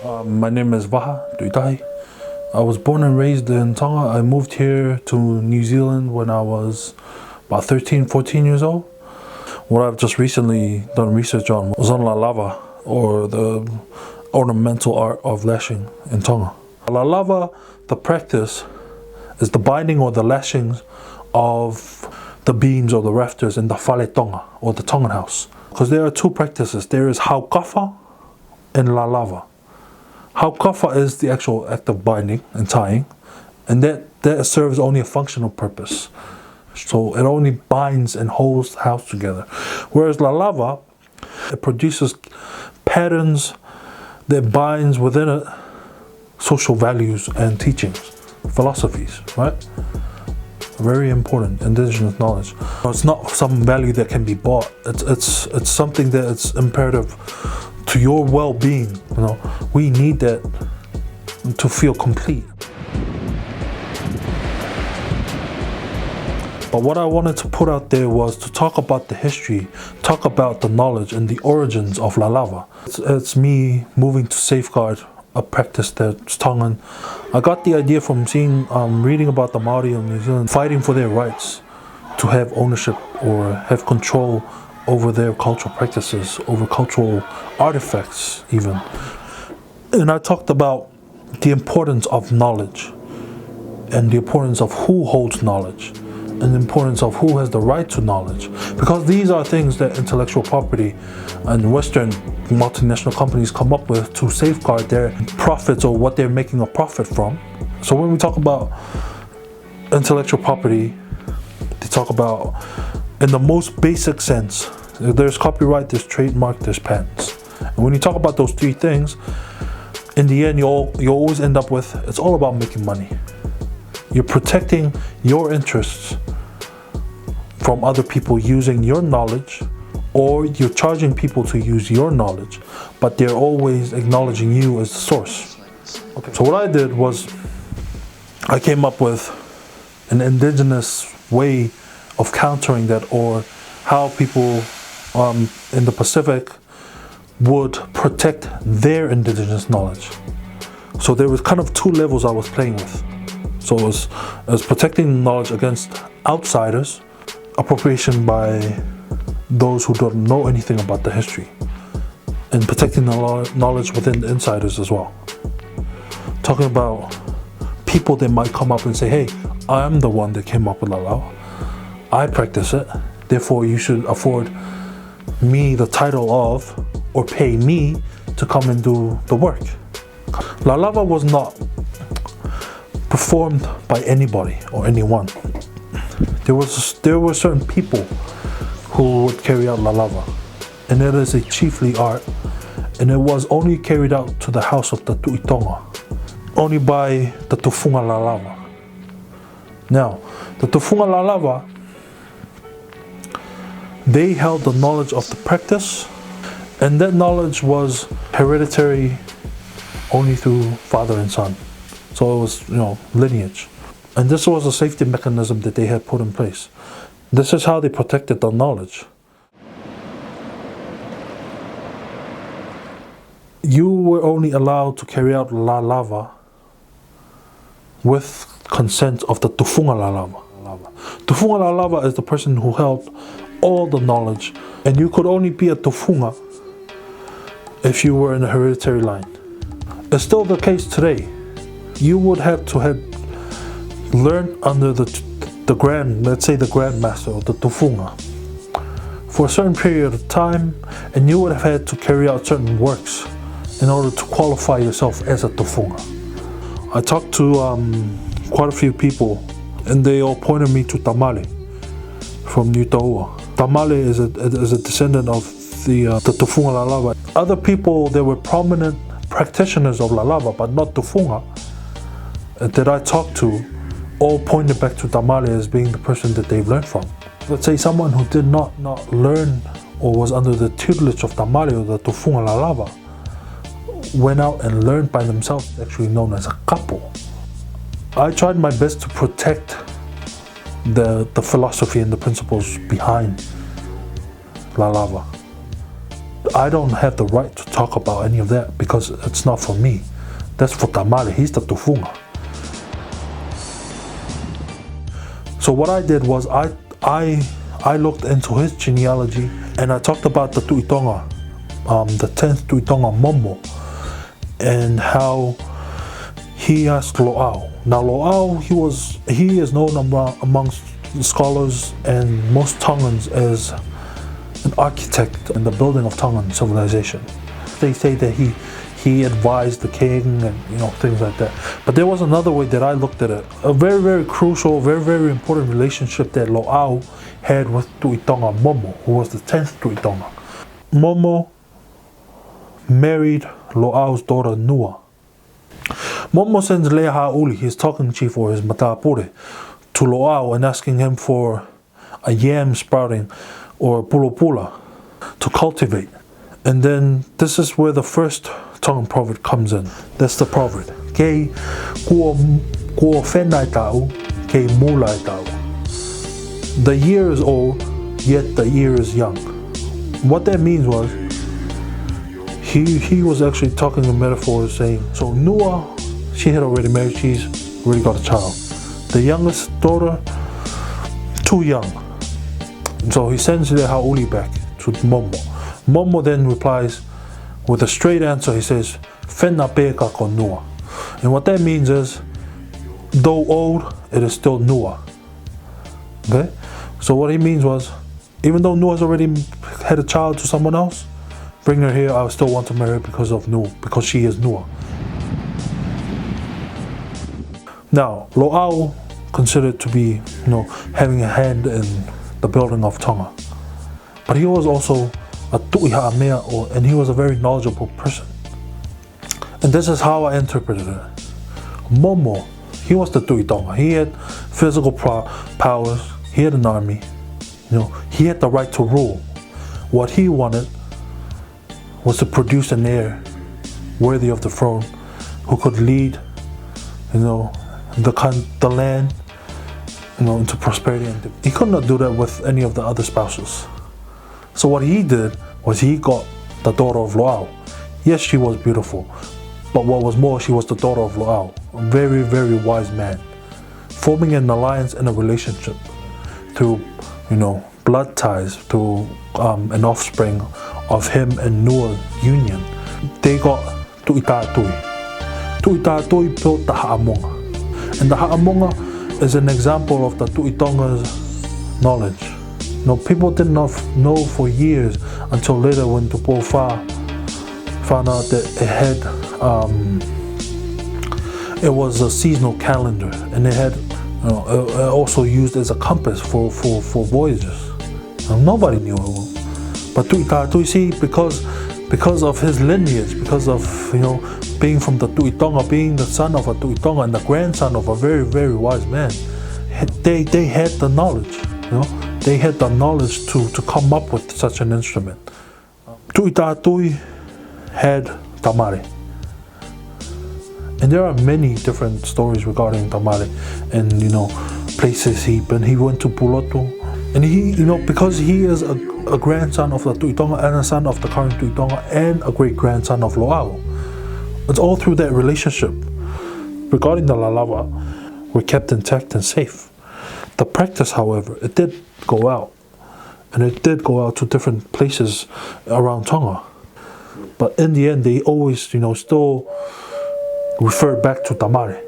My name is Vaha. I was born and raised in Tonga. I moved here to New Zealand when I was about 13, 14 years old. What I've just recently done research on was on Lalava, or the ornamental art of lashing in Tonga. Lalava, the practice, is the binding or the lashings of the beams or the rafters in the fale Tonga, or the Tongan house. Because there are two practices. There is haukafa and lalava. Haukafa is the actual act of binding and tying, and that serves only a functional purpose. So it only binds and holds the house together. Whereas lalava, it produces patterns that binds within it social values and teachings, philosophies, right? Very important indigenous knowledge. It's not some value that can be bought. It's something that it's imperative to your well-being. You know, we need that to feel complete. But what I wanted to put out there was to talk about the history, talk about the knowledge and the origins of Lalava. It's me moving to safeguard a practice that's Tongan. I got the idea from reading about the Maori of New Zealand fighting for their rights to have ownership or have control over their cultural practices, over cultural artifacts even. And I talked about the importance of knowledge and the importance of who holds knowledge and the importance of who has the right to knowledge, because these are things that intellectual property and Western multinational companies come up with to safeguard their profits or what they're making a profit from. So when we talk about intellectual property, they talk about, in the most basic sense, there's copyright, there's trademark, there's patents. And when you talk about those three things, in the end, you always end up with, it's all about making money. You're protecting your interests from other people using your knowledge, or you're charging people to use your knowledge, but they're always acknowledging you as the source. Okay. So what I did was, I came up with an indigenous way of countering that, or how people in the Pacific would protect their indigenous knowledge. So there was kind of two levels I was playing with. So it was protecting knowledge against outsiders, appropriation by those who don't know anything about the history, and protecting the knowledge within the insiders as well. Talking about people that might come up and say, hey, I'm the one that came up with Lalava. I practice it, therefore you should afford me the title of, or pay me to come and do the work. Lalava was not performed by anybody or anyone. There were certain people who would carry out Lalava, and it is a chiefly art, and it was only carried out to the house of the Tuitonga, only by the Tufunga Lalava. Now, the Tufunga Lalava, they held the knowledge of the practice, and that knowledge was hereditary only through father and son. So it was, lineage. And this was a safety mechanism that they had put in place. This is how they protected the knowledge. You were only allowed to carry out Lalava with consent of the Tufunga Lalava. Tufunga Lalava is the person who held all the knowledge, and you could only be a Tufunga if you were in a hereditary line. It's still the case today. You would have to have learned under the grand, let's say the grandmaster or the Tufunga, for a certain period of time, and you would have had to carry out certain works in order to qualify yourself as a Tufunga. I talked to quite a few people, and they all pointed me to Tamale from New Taua. Tamale is a descendant of the Tufunga Lalava. Other people, they were prominent practitioners of Lalava, but not Tufunga, that I talked to, all pointed back to Tamale as being the person that they've learned from. Let's say someone who did not learn or was under the tutelage of Tamale or the Tufunga Lalava went out and learned by themselves, actually known as a kapo. I tried my best to protect the philosophy and the principles behind Lalava. I don't have the right to talk about any of that because it's not for me. That's for Tamale, he's the tufunga. So what I did was I looked into his genealogy and I talked about the Tuitonga, the 10th Tuitonga Momo, and how he asked Lo'au. Now Lo'au, he is known amongst scholars and most Tongans as an architect in the building of Tongan civilization. They say that he advised the king and things like that. But there was another way that I looked at it. A very, very crucial, very, very important relationship that Lo'au had with Tuitonga Momo, who was the 10th Tuitonga. Momo married Lo'au's daughter Nua. Momo sends Lea Ha'uli, his talking chief or his matapure, to Lo'au and asking him for a yam sprouting or pulopula to cultivate. And then this is where the first Tongan proverb comes in. That's the proverb. Kei kua whenai tau, kei mulai tau. The year is old, yet the year is young. What that means was, he was actually talking in metaphors saying, so Nua, she had already married, she's already got a child. The youngest daughter, too young. So he sends the Ha'uli back to Momo. Momo then replies with a straight answer. He says, Whena pēka ko Nua. And what that means is, though old, it is still Nua. Okay? So what he means was, even though Nua's already had a child to someone else, bring her here, I still want to marry her because of Nua, because she is Nua. Now, Lo'au considered to be, having a hand in the building of Tonga. But he was also a tu'iha mea, and he was a very knowledgeable person. And this is how I interpreted it. Momo, he was the tu'itonga. He had physical powers, he had an army, he had the right to rule. What he wanted was to produce an heir worthy of the throne, who could lead, the land, into prosperity. And he could not do that with any of the other spouses. So what he did was he got the daughter of Lo'au. Yes, she was beautiful, but what was more, she was the daughter of Lo'au, a very, very wise man, forming an alliance and a relationship through, blood ties, through an offspring of him and Nua's union. They got Tu'itātui. Tu'itātui built the Ha'amonga. And the Ha'amonga is an example of the Tu'itonga's knowledge. People did not know for years until later when Tupo found out that it had, it was a seasonal calendar, and it had, also used as a compass for voyages. Nobody knew it. But Tu'itātui, see, because of his lineage, because of being from the Tu'itonga, being the son of a Tu'itonga and the grandson of a very, very wise man, they had the knowledge. They had the knowledge to come up with such an instrument. Tu'itātui had tamale. And there are many different stories regarding tamale and, places he went to Pulotu. And he, because he is a grandson of the Tu'itonga and a son of the current Tu'itonga and a great-grandson of Lo'au. It's all through that relationship. Regarding the Lalava, we're kept intact and safe. The practice, however, it did go out. And it did go out to different places around Tonga. But in the end, they always, still refer back to tamale.